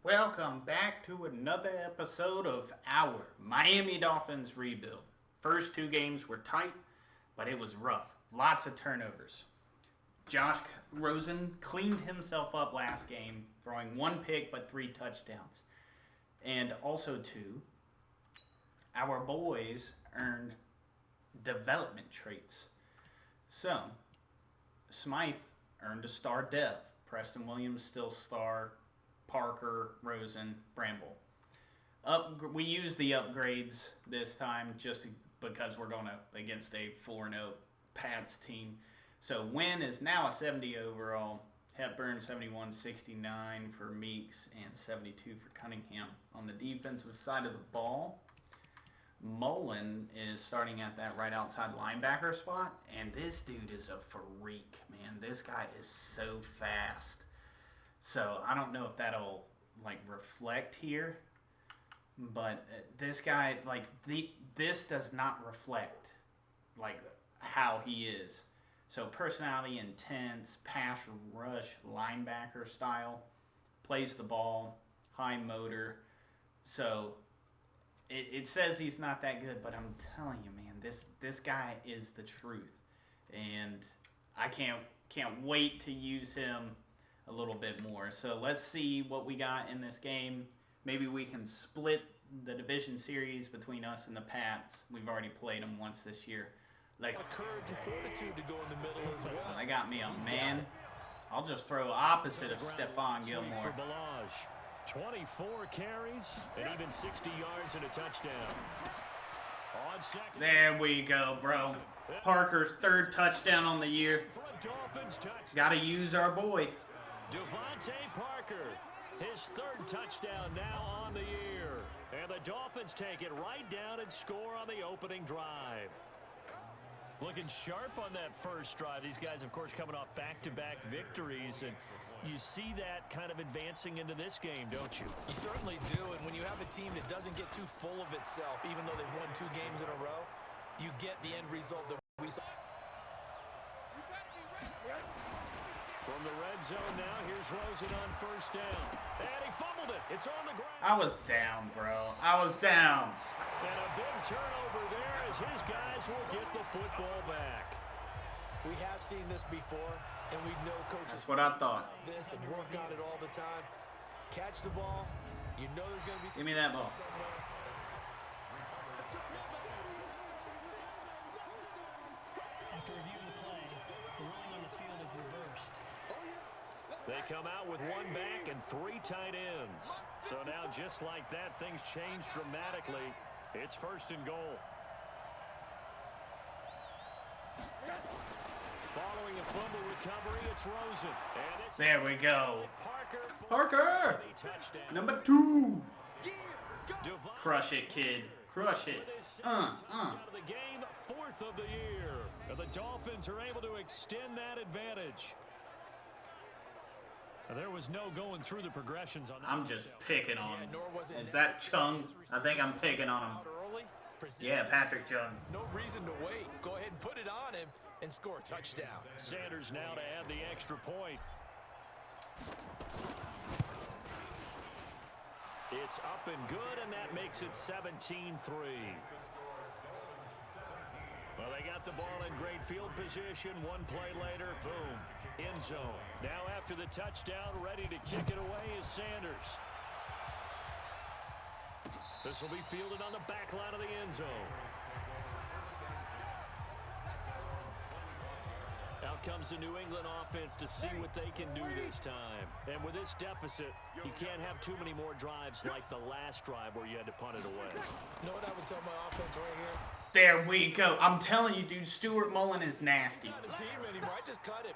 Welcome back to another episode of our Miami Dolphins rebuild. First two games were tight, but it was rough. Lots of turnovers. Josh Rosen cleaned himself up last game, throwing one pick but 3 touchdowns. And also, too, our boys earned development traits. So, Smythe earned a star dev. Preston Williams still star. Parker, Rosen, Bramble. We use the upgrades this time just because we're going up against a 4-0 Pats team. So Wynn is now a 70 overall. Hepburn 71-69 for Meeks and 72 for Cunningham. On the defensive side of the ball, Mullen is starting at that right outside linebacker spot. And this dude is a freak, man. This guy is so fast. So I don't know if that'll reflect here, but this guy this does not reflect how he is. So personality, intense, pass rush, linebacker style, plays the ball, high motor. So it says he's not that good, but I'm telling you, man, this guy is the truth, and I can't wait to use him a little bit more. So let's see what we got in this game. Maybe we can split the division series between us and the Pats. We've already played them once this year. Courage and fortitude to go in the middle as well. They got me a man. I'll just throw opposite of Stephon Gilmore. 24 carries and even 60 yards and a touchdown. There we go, bro. Parker's 3rd touchdown on the year. Got to use our boy. Devontae Parker, his 3rd touchdown now on the year. And the Dolphins take it right down and score on the opening drive. Looking sharp on that first drive. These guys, of course, coming off back-to-back victories. And you see that kind of advancing into this game, don't you? You certainly do. And when you have a team that doesn't get too full of itself, even though they've won 2 games in a row, you get the end result that we saw. From the red zone now, here's Rosen on 1st down. And he fumbled it. It's on the ground. I was down, bro. I was down. And a big turnover there as his guys will get the football back. We have seen this before, and we know coaches. That's what I thought. This and work on it all the time. Catch the ball. You know there's going to be. Give me that ball. After reviewing the play, the running on the field is reversed. They come out with 1 back and 3 tight ends. So now, just like that, things change dramatically. It's 1st and goal. Following a fumble recovery, it's Rosen. And There we go. Parker. Number 2. Crush it, kid. Crush it. Out of the game, 4th of the year. And the Dolphins are able to extend that advantage. There was no going through the progressions on that. I'm just picking on him. Is that Chung? I think I'm picking on him. Yeah, Patrick Chung. No reason to wait. Go ahead and put it on him and score a touchdown. Sanders now to add the extra point. It's up and good, and that makes it 17-3. Well, they got the ball in great field position. 1 play later, boom, end zone. Now after the touchdown, ready to kick it away is Sanders. This will be fielded on the back line of the end zone. Out comes the New England offense to see what they can do this time. And with this deficit, you can't have too many more drives like the last drive where you had to punt it away. You know what I would tell my offense right here? There we go. I'm telling you, dude, Stuart Mullen is nasty. Not a team anymore. I just cut it.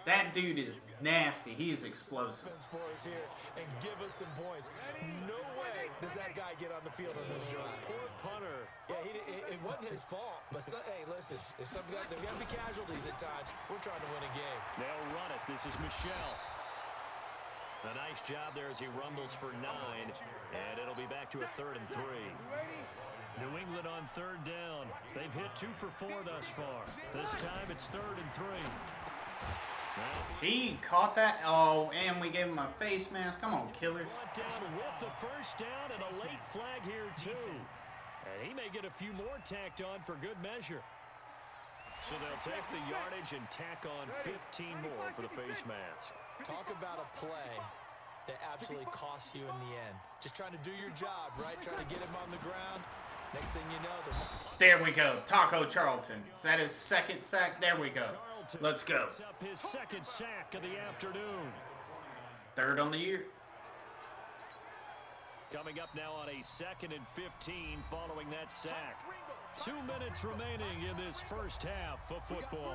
That dude is nasty. He is explosive. For us here and give us some points. No way does that guy get on the field on this drive. Poor punter. Yeah, it wasn't his fault. But hey, listen, if there's got to be casualties at times. We're trying to win a game. They'll run it. This is Michelle. A nice job there as he rumbles for 9, and it'll be back to a 3rd and 3. New England on 3rd down. They've hit 2 for 4 thus far. This time it's 3rd and 3. He caught that. Oh, and we gave him a face mask. Come on, killers. Down with the first down and a late flag here, too. And he may get a few more tacked on for good measure. So they'll take the yardage and tack on 15 more for the face mask. Talk about a play that absolutely costs you in the end. Just trying to do your job, right? Trying to get him on the ground. Next thing you know, there we go. Taco Charlton. Is that his second sack? There we go. Let's go. Up his second sack of the afternoon. Third on the year. Coming up now on a 2nd and 15 following that sack. 2 minutes remaining in this first half of football.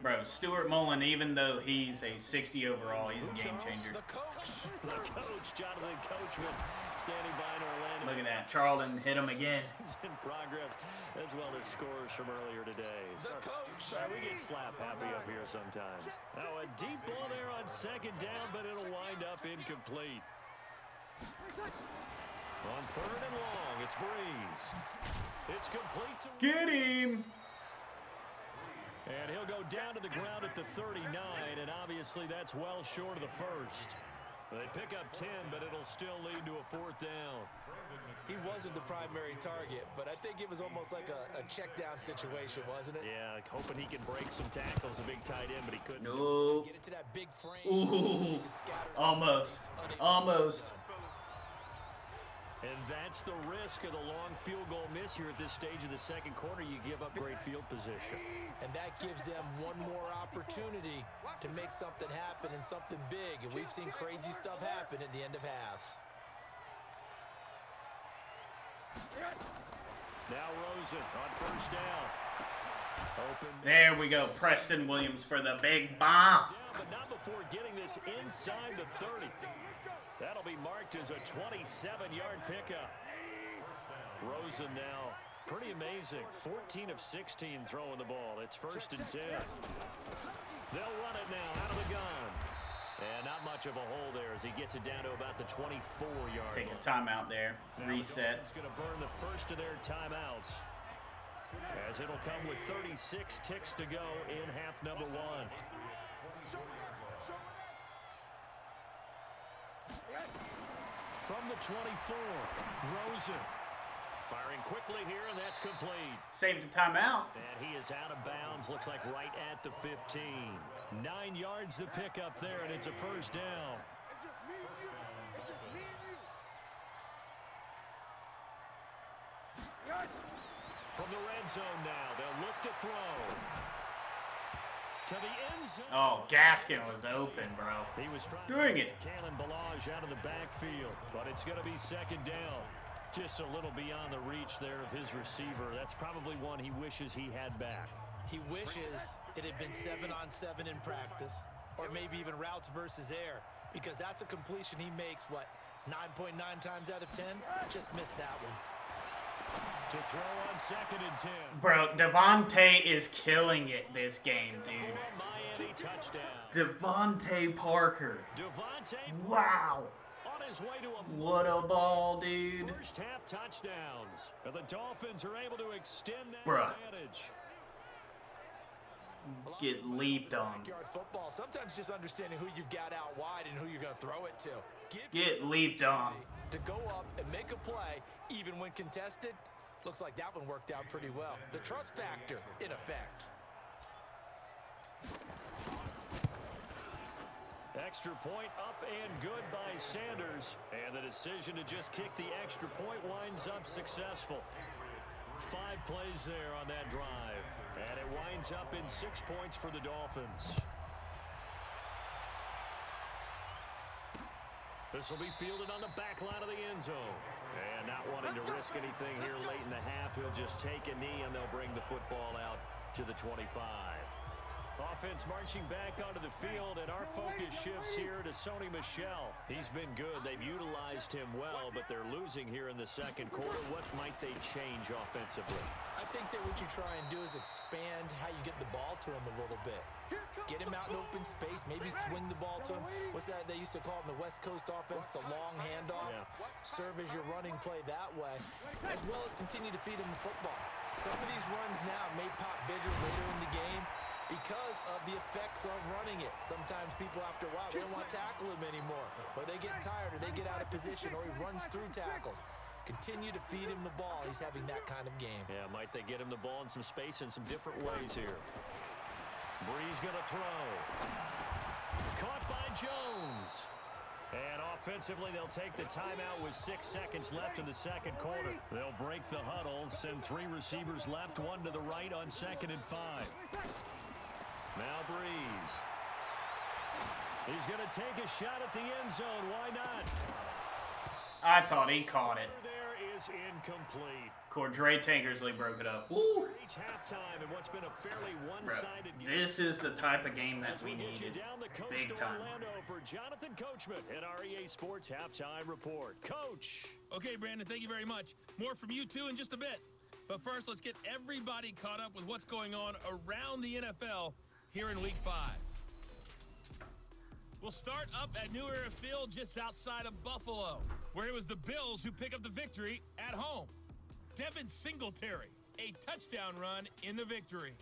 Bro, Stuart Mullen, even though he's a 60 overall, he's a game changer. the coach, Jonathan Coachman, standing by in Orlando. Look at that. Charlton hit him again. He's in progress, as well as scores from earlier today. the coach. We get slap happy up here sometimes. Now a deep ball there on 2nd down, but it'll wind up incomplete. On 3rd and long, it's Breeze. It's complete to... Get him! And he'll go down to the ground at the 39, and obviously that's well short of the first. They pick up 10, but it'll still lead to a 4th down. He wasn't the primary target, but I think it was almost like a check down situation, wasn't it? Yeah, hoping he can break some tackles, a big tight end, but he couldn't. No. Get it to that big frame. Ooh. Almost. Almost. And that's the risk of the long field goal miss here at this stage of the second quarter. You give up great field position. And that gives them one more opportunity to make something happen and something big. And we've seen crazy stuff happen at the end of halves. Now Rosen on 1st down. Open. There we go. Preston Williams for the big bomb. Down, but not before getting this inside the 30. That'll be marked as a 27-yard pickup. Rosen now, pretty amazing. 14 of 16 throwing the ball. It's 1st and 10. They'll run it now out of the gun. And not much of a hole there as he gets it down to about the 24-yard Take line. a timeout there. Reset. He's going to burn the first of their timeouts, as it'll come with 36 ticks to go in half number 1. From the 24, Rosen firing quickly here, and that's complete. Saved the timeout. And he is out of bounds, looks like right at the 15. 9 yards to pick up there, and it's a 1st down. It's just me and you. It's just me and you. From the red zone now, they'll look to throw. To the end zone. Oh, Gaskin was open, bro. He was trying Doing it. Kalen Balaj out of the backfield, but it's going to be 2nd down. Just a little beyond the reach there of his receiver. That's probably one he wishes he had back. He wishes it had been 7-on-7 in practice, or maybe even routes versus air, because that's a completion he makes, what, 9.9 times out of 10? Just missed that one. To throw on 2nd and 10. Bro, Devontae is killing it this game, dude. Miami touchdown. Devontae Parker. Devontae Wow. on his way to a What a ball, dude. first half touchdowns. And the Dolphins are able to extend that Bruh. advantage. Get leaped on. Backyard football, sometimes just understanding who you've got out wide and who you're going to throw it to. Get leaped on. To go up and make a play, even when contested, looks like that one worked out pretty well. The trust factor, in effect. Extra point up and good by Sanders. And the decision to just kick the extra point winds up successful. 5 plays there on that drive. And it winds up in 6 points for the Dolphins. This will be fielded on the back line of the end zone. And not wanting to risk anything here late in the half, he'll just take a knee and they'll bring the football out to the 25. Offense marching back onto the field, and our focus shifts here to Sony Michel. He's been good. They've utilized him well, but they're losing here in the second quarter. What might they change offensively? I think that what you try and do is expand how you get the ball to him a little bit. Get him out in open space, maybe swing the ball to him. What's that they used to call it in the West Coast offense, the long handoff? Yeah. Serve as your running play that way, as well as continue to feed him the football. Some of these runs now may pop bigger later in the game, because of the effects of running it. Sometimes people, after a while, they don't want to tackle him anymore, or they get tired, or they get out of position, or he runs through tackles. Continue to feed him the ball. He's having that kind of game. Yeah, might they get him the ball in some space in some different ways here. Brees going to throw. Caught by Jones. And offensively, they'll take the timeout with 6 seconds left in the second quarter. They'll break the huddle, send 3 receivers left, 1 to the right on 2nd and 5. Now Brees. He's going to take a shot at the end zone. Why not? I thought he caught it. There is incomplete. Cordray Tankersley broke it up. Reach halftime in what's been a fairly one-sided game. This is the type of game that As we get you needed. down the coast Big to time. Orlando for Jonathan Coachman at REA Sports Halftime Report. Coach. Okay, Brandon, thank you very much. More from you two in just a bit. But first, let's get everybody caught up with what's going on around the NFL here in Week 5. We'll start up at New Era Field just outside of Buffalo, where it was the Bills who pick up the victory at home. Devin Singletary, a touchdown run in the victory.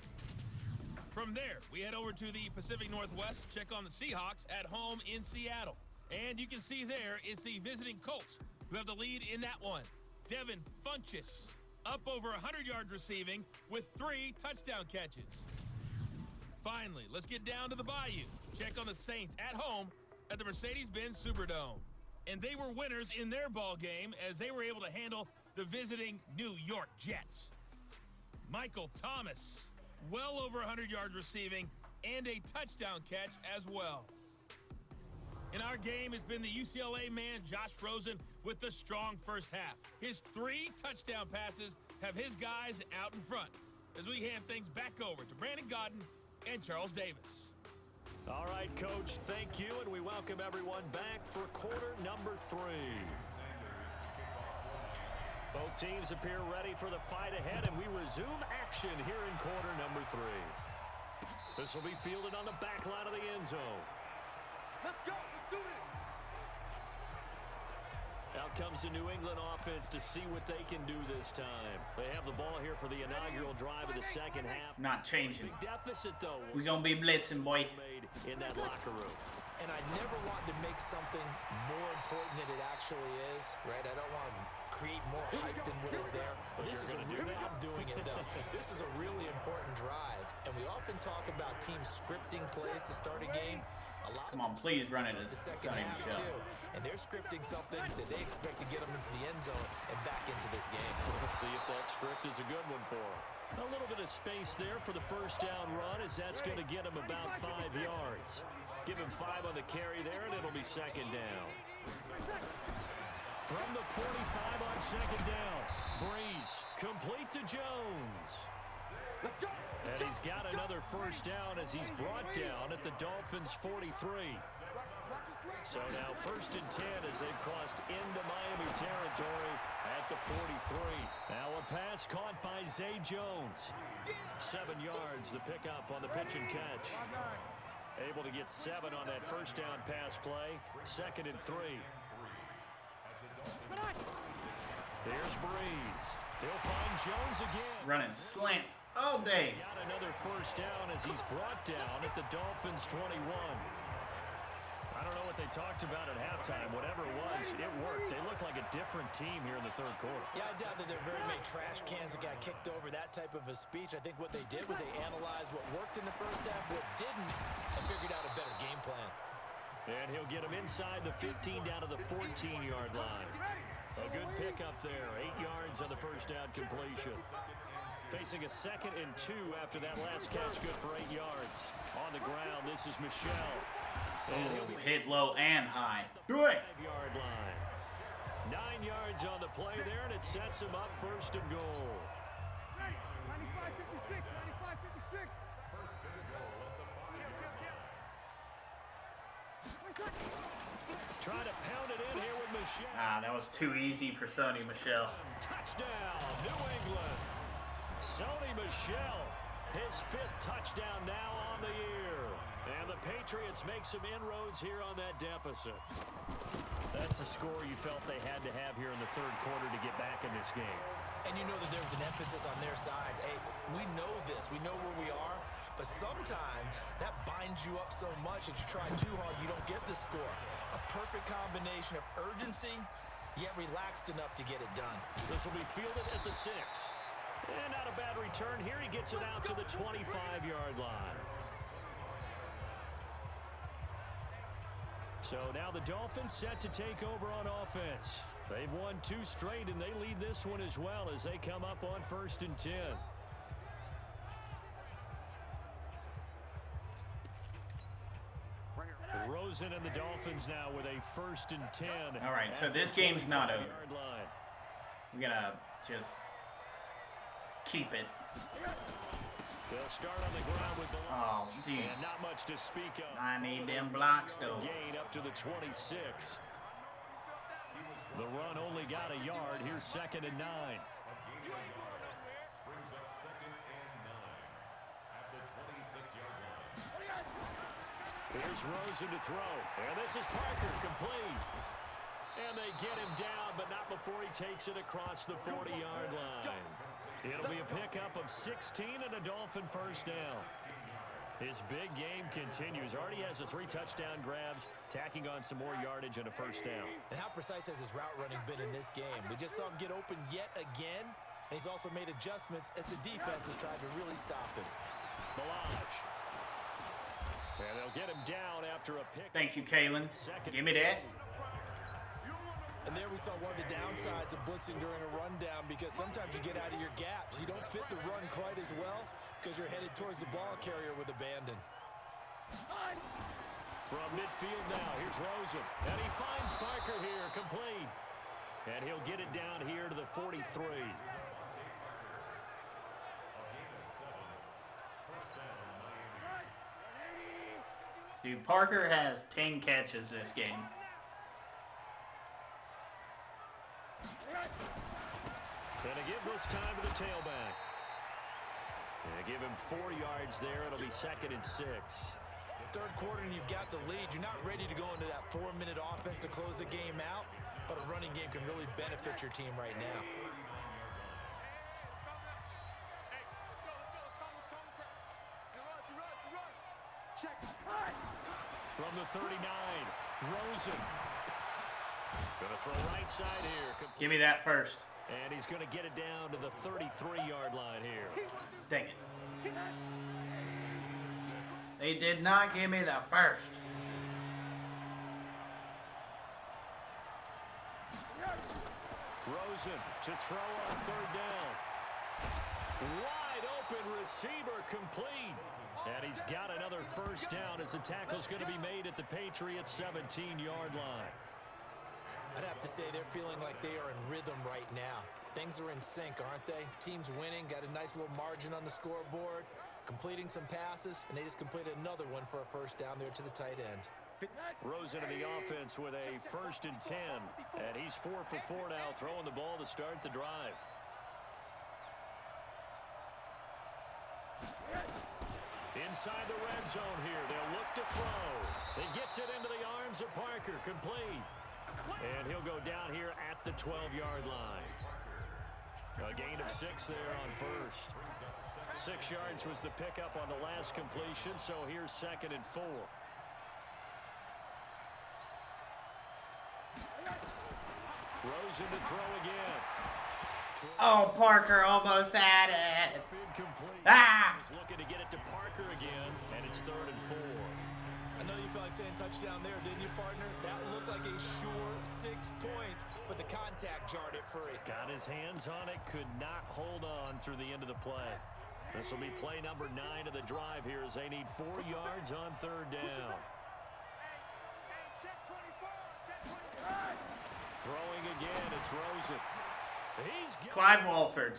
From there, we head over to the Pacific Northwest to check on the Seahawks at home in Seattle. And you can see there is the visiting Colts who have the lead in that one. Devin Funchess, up over 100 yards receiving with 3 touchdown catches. Finally, let's get down to the Bayou. Check on the Saints at home at the Mercedes-Benz Superdome. And they were winners in their ball game as they were able to handle the visiting New York Jets. Michael Thomas, well over 100 yards receiving and a touchdown catch as well. In our game has been the UCLA man Josh Rosen with the strong first half. His 3 touchdown passes have his guys out in front as we hand things back over to Brandon Godden and Charles Davis. All right, Coach, thank you, and we welcome everyone back for quarter number 3. Both teams appear ready for the fight ahead, and we resume action here in quarter number 3. This will be fielded on the back line of the end zone. Let's go. Let's do it. Out comes the New England offense to see what they can do this time. They have the ball here for the inaugural drive of the second half. Not changing. Big deficit, though. We're going to be blitzing, boy. Made in that locker room. And I never want to make something more important than it actually is, right? I don't want to create more hype than what is there. But this is a really, I'm doing it though. This is a really important drive. And we often talk about teams scripting plays to start a game. Come on, please run it as the second Sonny half Michel. too. And they're scripting something that they expect to get them into the end zone and back into this game. We'll see if that script is a good one for them. A little bit of space there for the first down run, as that's going to get him about 5 yards. Give him 5 on the carry there, and it'll be second down. From the 45 on second down, Brees complete to Jones. And he's got another first down as he's brought down at the Dolphins' 43. So now 1st and 10 as they've crossed into Miami territory at the 43. Now a pass caught by Zay Jones. 7 yards the pickup on the pitch and catch. Able to get 7 on that first down pass play. 2nd and 3. Here's Brees. He'll find Jones again. Running slant all day. Got another first down as he's brought down at the Dolphins' 21. I don't know what they talked about at halftime. Whatever it was, it worked. They look like a different team here in the third quarter. Yeah, I doubt that there are very many trash cans that got kicked over, that type of a speech. I think what they did was they analyzed what worked in the first half, what didn't, and figured out a better game plan. And he'll get him inside the 15 down to the 14-yard line. A good pickup there. 8 yards on the first down completion. Facing a 2nd and 2 after that last catch, good for 8 yards. On the ground, this is Michel. Oh, hit low and high. Do it. 5-yard line. 9 yards on the play there, and it sets him up 1st and goal. 95-56, 95-56. Trying to pound it in here with Michel. That was too easy for Sonny Michel. Touchdown, New England. Sonny Michel, his 5th touchdown now on the year. And the Patriots make some inroads here on that deficit. That's a score you felt they had to have here in the third quarter to get back in this game. And you know that there was an emphasis on their side. Hey, we know this. We know where we are. But sometimes that binds you up so much that you try too hard, you don't get the score. A perfect combination of urgency, yet relaxed enough to get it done. This will be fielded at the 6. And not a bad return here. He gets it out to the 25-yard line. So now the Dolphins set to take over on offense. They've won 2 straight, and they lead this one as well as they come up on 1st and 10. Rosen and the Dolphins now with a 1st and 10. All right, so this game's not over. We're going to just keep it. They'll start on the ground with the Oh, dude. and not much to speak of. I need them blocks, though. Gain up to the 26. The run only got a yard. Here's 2nd and 9. Here's Rosen to throw. And this is Parker, complete. And they get him down, but not before he takes it across the 40-yard line. It'll be a pickup of 16 and a Dolphin 1st down. His big game continues. Already has the 3 touchdown grabs, tacking on some more yardage and a 1st down. And how precise has his route running been in this game? We just saw him get open yet again, and he's also made adjustments as the defense has tried to really stop him. Malage. And they'll get him down after a pick. Thank you, Kalen. Give me that. And there we saw one of the downsides of blitzing during a rundown, because sometimes you get out of your gaps. You don't fit the run quite as well because you're headed towards the ball carrier with abandon. From midfield now, here's Rosen. And he finds Parker here, complete. And he'll get it down here to the 43. Dude, Parker has 10 catches this game. And to give this time to the tailback. And give him 4 yards there. It'll be 2nd and 6. Third quarter and you've got the lead. You're not ready to go into that 4-minute offense to close the game out, but a running game can really benefit your team right now. From the 39, Rosen. Gonna throw right side here. Give me that first. And he's gonna get it down to the 33-yard line here. Dang it. They did not give me the first. Rosen to throw on 3rd down. Wide open receiver, complete. And he's got another 1st down as the tackle's going to be made at the Patriots' 17-yard line. I'd have to say they're feeling like they are in rhythm right now. Things are in sync, aren't they? Team's winning, got a nice little margin on the scoreboard, completing some passes, and they just completed another one for a 1st down there to the tight end. Rosen in the offense with a 1st and 10. And he's 4 for 4 now, throwing the ball to start the drive. Inside the red zone here, they'll look to throw. He gets it into the arms of Parker, complete. And he'll go down here at the 12-yard line. A gain of 6 there on 1st. 6 yards was the pickup on the last completion, so here's 2nd and 4. Rosen to throw again. Oh, Parker almost had it. Incomplete. Ah! He's looking to get it to Parker again, and it's 3rd and 4. I know you felt like saying touchdown there, didn't you, partner? That looked like a sure 6 points, but the contact jarred it free. Got his hands on it, could not hold on through the end of the play. This will be play number 9 of the drive here as they need 4 yards on 3rd down. Throwing again, it's Rosen. He's Clive Walford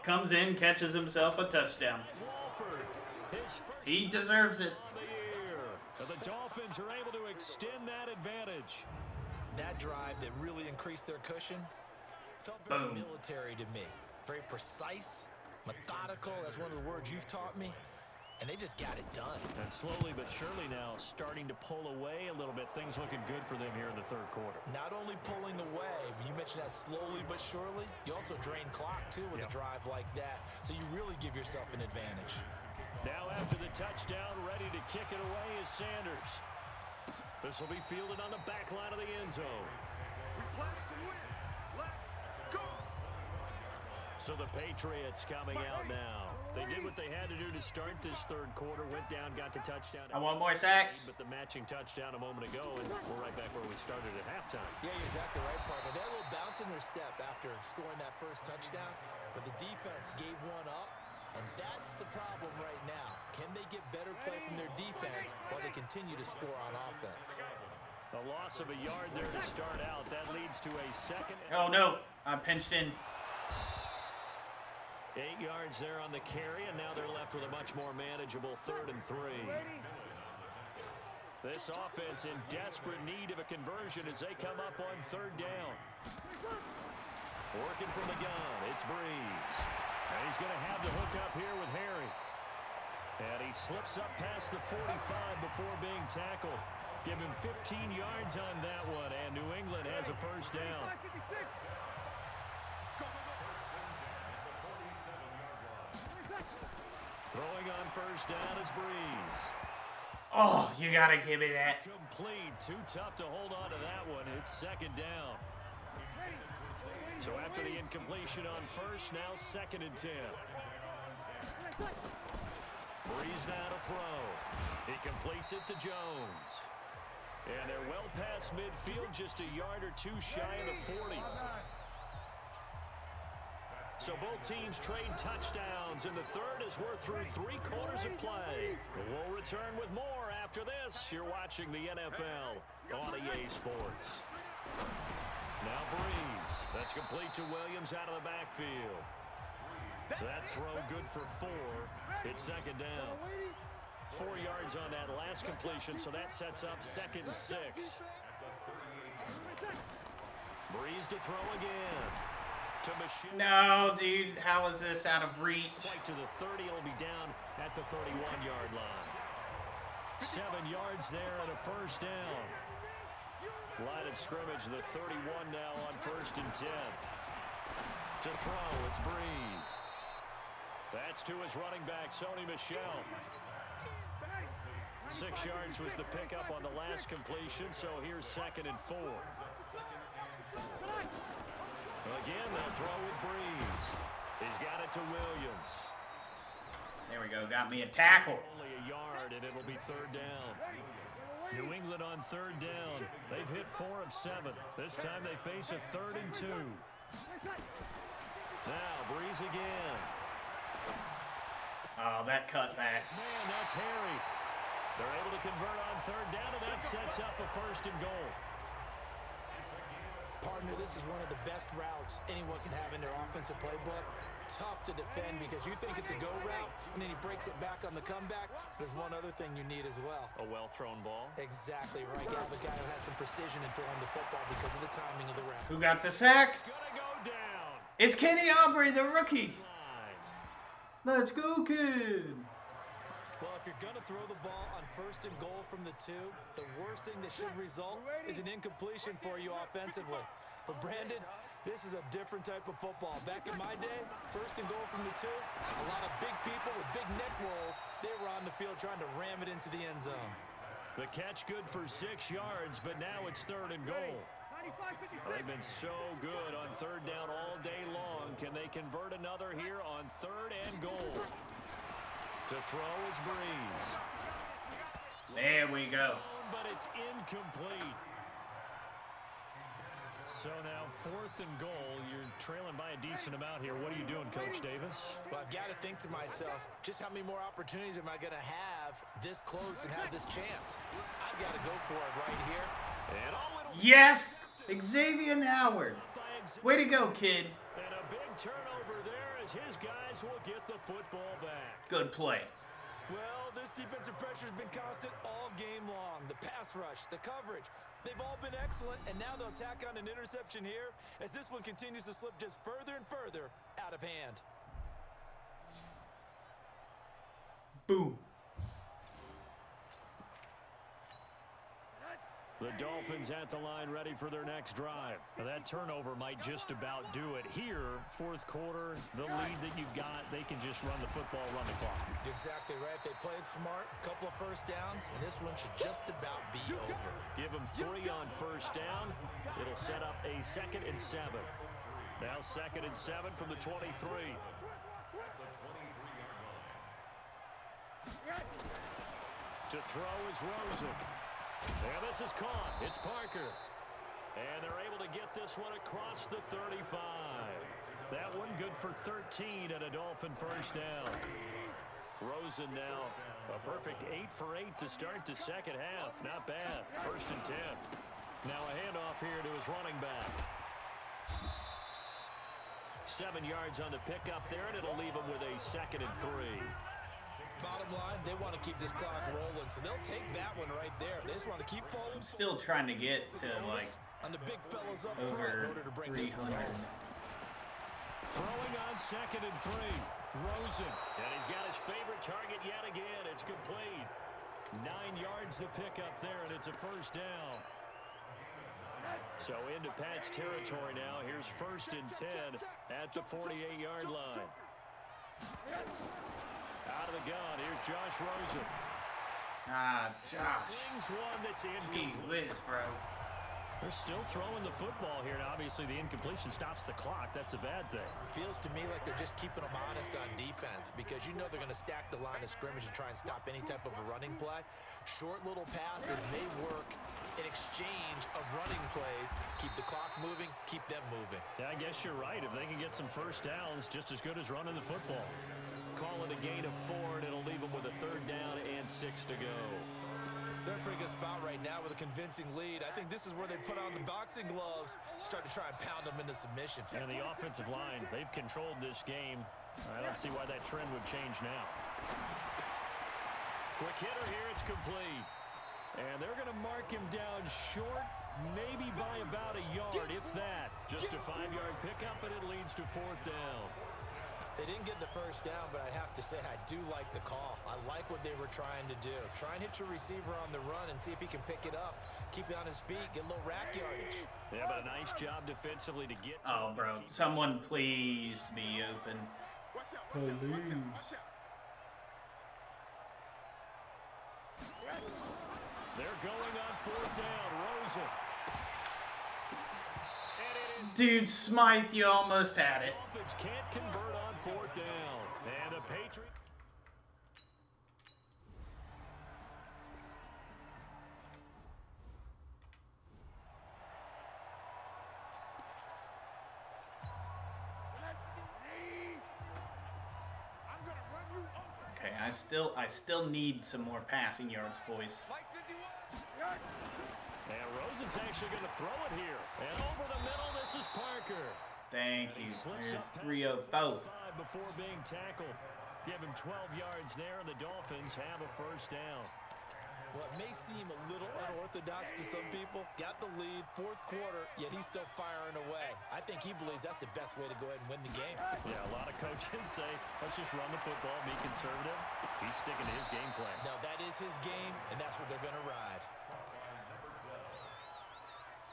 comes in, catches himself a touchdown. Walford, his first He deserves it. of the year. The Dolphins are able to extend that advantage. That drive that really increased their cushion felt very Boom. military to me. Very precise, methodical. That's one of the words you've taught me. And they just got it done. And slowly but surely now starting to pull away a little bit. Things looking good for them here in the 3rd quarter. Not only pulling away, but you mentioned that slowly but surely. You also drain clock, too, with a drive like that. So you really give yourself an advantage. Now after the touchdown, ready to kick it away is Sanders. This will be fielded on the back line of the end zone. So the Patriots coming out now. They did what they had to do to start this third quarter. Went down, got the touchdown. I want more sacks. But the matching touchdown a moment ago, and we're right back where we started at halftime. Yeah, you're exactly right, partner. They had a little bounce in their step after scoring that first touchdown, but the defense gave one up, and that's the problem right now. Can they get better play from their defense while they continue to score on offense? A loss of a yard there to start out. That leads to a second. Oh, no. I pinched in. 8 yards there on the carry, and now they're left with a much more manageable 3rd and 3. This offense in desperate need of a conversion as they come up on 3rd down. Working from the gun, it's Breeze. And he's going to have to hook up here with Harry. And he slips up past the 45 before being tackled. Give him 15 yards on that one, and New England has a 1st down. Throwing on 1st down is Breeze. Oh, you got to give me that. Complete. Too tough to hold on to that one. It's 2nd down. So after the incompletion on 1st, now 2nd and 10. Breeze now to throw. He completes it to Jones. And they're well past midfield, just a yard or two shy of the 40. So both teams trade touchdowns, and the 3rd as we're through 3 quarters of play. We'll return with more after this. You're watching the NFL on EA Sports. Now Breeze. That's complete to Williams out of the backfield. That throw good for 4. It's 2nd down. 4 yards on that last completion, so that sets up 2nd and 6. Breeze to throw again. No, dude, how is this out of reach? Quite to the 30, it'll be down at the 31-yard line. 7 yards there and a 1st down. Line of scrimmage, the 31 now on 1st and 10. To throw, it's Breeze. That's to his running back, Sony Michel. 6 yards was the pickup on the last completion, so here's 2nd and 4. Again, they'll throw with Breeze. He's got it to Williams. There we go. Got me a tackle. Only a yard, and it'll be 3rd down. New England on 3rd down. They've hit 4 of 7. This time they face a 3rd and 2. Now, Breeze again. Oh, that cut back. Man, that's Harry. They're able to convert on 3rd down, and that sets up a 1st and goal. Partner, this is one of the best routes anyone can have in their offensive playbook. Tough to defend because you think it's a go route, and then he breaks it back on the comeback. There's one other thing you need as well. A well-thrown ball. Exactly right. You have a guy who has some precision in throwing the football because of the timing of the route. Who got the sack? It's gonna go down. It's Kenny Aubrey, the rookie. Let's go, kid. Well, if you're going to throw the ball on 1st and goal from the 2, the worst thing that should result is an incompletion for you offensively. But Brandon, this is a different type of football. Back in my day, 1st and goal from the 2, a lot of big people with big neck rolls, they were on the field trying to ram it into the end zone. The catch good for 6 yards, but now it's 3rd and goal. They've been so good on 3rd down all day long. Can they convert another here on 3rd and goal? To throw is Breeze. There we go. But it's incomplete. So now 4th and goal. You're trailing by a decent amount here. What are you doing, Coach Davis? Well, I've got to think to myself, just how many more opportunities am I going to have this close and have this chance? I've got to go for it right here. And yes! Xavier Howard. Way to go, kid. And a big turnover there as his guys will get the football back. Good play. Well, this defensive pressure has been constant all game long. The pass rush, the coverage, they've all been excellent, and now they'll tack on an interception here as this one continues to slip just further and further out of hand. Boom. The Dolphins at the line ready for their next drive. Now that turnover might just about do it. Here, fourth quarter, the lead that you've got, they can just run the football, run the clock. You're exactly right. They played smart, a couple of first downs, and this one should just about be over. Give them 3 on first down. It'll set up a 2nd and 7. Now 2nd and 7 from the 23. To throw is Rosen. And this is caught. It's Parker. And they're able to get this one across the 35. That one good for 13 and a Dolphin first down. Rosen now a perfect 8 for 8 to start the second half. Not bad. 1st and 10. Now a handoff here to his running back. 7 yards on the pickup there, and it'll leave him with a 2nd and 3. Bottom line, they want to keep this clock rolling, so they'll take that one right there. They just want to keep falling. Still trying to get to like on the big fellas up front in order to bring 300. Throwing on 2nd and 3. Rosen. And he's got his favorite target yet again. It's complete. 9 yards to pick up there, and it's a first down. So into Pat's territory now. Here's 1st and 10 at the 48-yard line. Out of the gun, here's Josh Rosen. Ah, Josh. Swings one that's Gee incomplete. whiz, bro. They're still throwing the football here. Now, obviously, the incompletion stops the clock. That's a bad thing. Feels to me like they're just keeping them honest on defense because you know they're going to stack the line of scrimmage and try and stop any type of a running play. Short little passes may work in exchange of running plays. Keep the clock moving, keep them moving. Yeah, I guess you're right. If they can get some first downs, just as good as running the football. Call it a gain of 4, and it'll leave them with a 3rd down and 6 to go. They're in a pretty good spot right now with a convincing lead. I think this is where they put on the boxing gloves, start to try and pound them into submission. And the offensive line, they've controlled this game. I don't see why that trend would change now. Quick hitter here, it's complete. And they're going to mark him down short, maybe by about a yard, if that. Just a 5-yard pickup, and it leads to 4th down. They didn't get the first down, but I have to say I do like the call. I like what they were trying to do. Try and hit your receiver on the run and see if he can pick it up. Keep it on his feet, get a little rack yardage. Yeah, but a nice job defensively to get to Oh, bro. Someone please be open. Please. They're going on 4th down. Rosen. And it is Dude, Smythe, you almost had it. Dolphins can't convert on 4th down. And the Patriots. Okay, I still need some more passing yards, boys. And Rosen's actually going to throw it here. And over the middle, this is Parker. Thank you. Slips There's up past 304. 5 before being tackled. Give him 12 yards there, and the Dolphins have a first down. Well, it may seem a little unorthodox to some people. Got the lead, 4th quarter, yet he's still firing away. I think he believes that's the best way to go ahead and win the game. Yeah, a lot of coaches say, let's just run the football, be conservative. He's sticking to his game plan. No, that is his game, and that's what they're going to ride.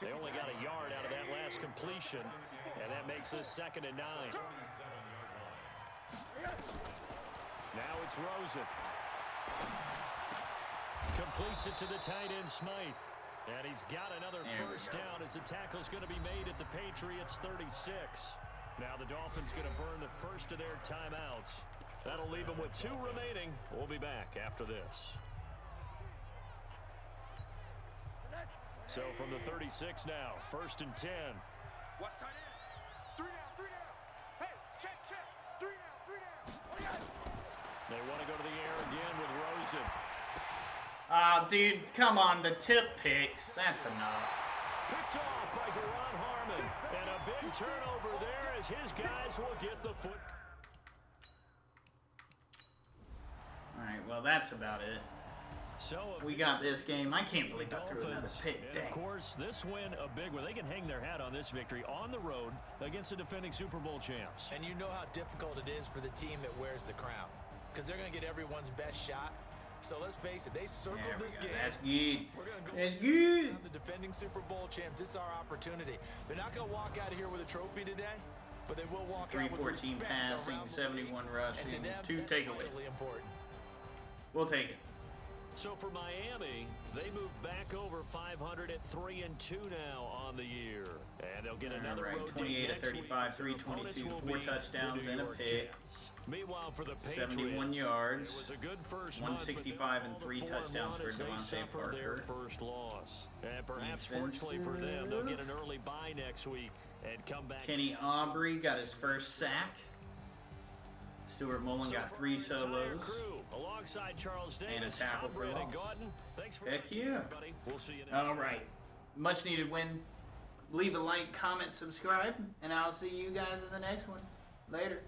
They only got a yard out of that last completion, and that makes this 2nd and 9. Now it's Rosen. Completes it to the tight end, Smythe. And he's got another first down as the tackle's going to be made at the Patriots 36. Now the Dolphins going to burn the first of their timeouts. That'll leave them with 2 remaining. We'll be back after this. So from the 36 now, 1st and 10. Watch tight end. 3 down. Hey, check. 3 down. They want to go to the air again with Rosen. Dude, come on, the tip picks. That's enough. Picked off by Deron Harmon. And a big turnover there as his guys will get the foot. All right, well, that's about it. So We got this game. I can't believe I threw another pick. And Dang. of course, this win a big one. They can hang their hat on this victory on the road against the defending Super Bowl champs. And you know how difficult it is for the team that wears the crown, because they're going to get everyone's best shot So let's face it, they circled There we this go. game. That's good. We're going to go. That's good. I'm the defending Super Bowl champs. This is our opportunity. They're not going to walk out of here with a trophy today, but they will walk out with 314 respect passing, around the 71 league. rushing, And to them, 2 that's takeaways. vitally important. We'll take it. So for Miami, they move back over 500 at 3-2 now on the year. And they'll get another All right, road 28 game to next week. 35, Their opponents 322, will 4 be touchdowns the and New a York pick. Jets. Meanwhile, for the 71 Patriots, yards, it was a good first 165 and 3 month, touchdowns for as they Devontae suffer their Parker. first loss. And perhaps Defensive. fortunately for them, they'll get an early bye next week and come back. Kenny Aubrey got his first sack. Stuart Mullen got 3 solos. Crew, alongside Charles And a Davis, tackle I'm for Brandon loss. Gaudin. Thanks for Heck listening, yeah. everybody. We'll see you next All time. right. Much needed win. Leave a like, comment, subscribe, and I'll see you guys in the next one. Later.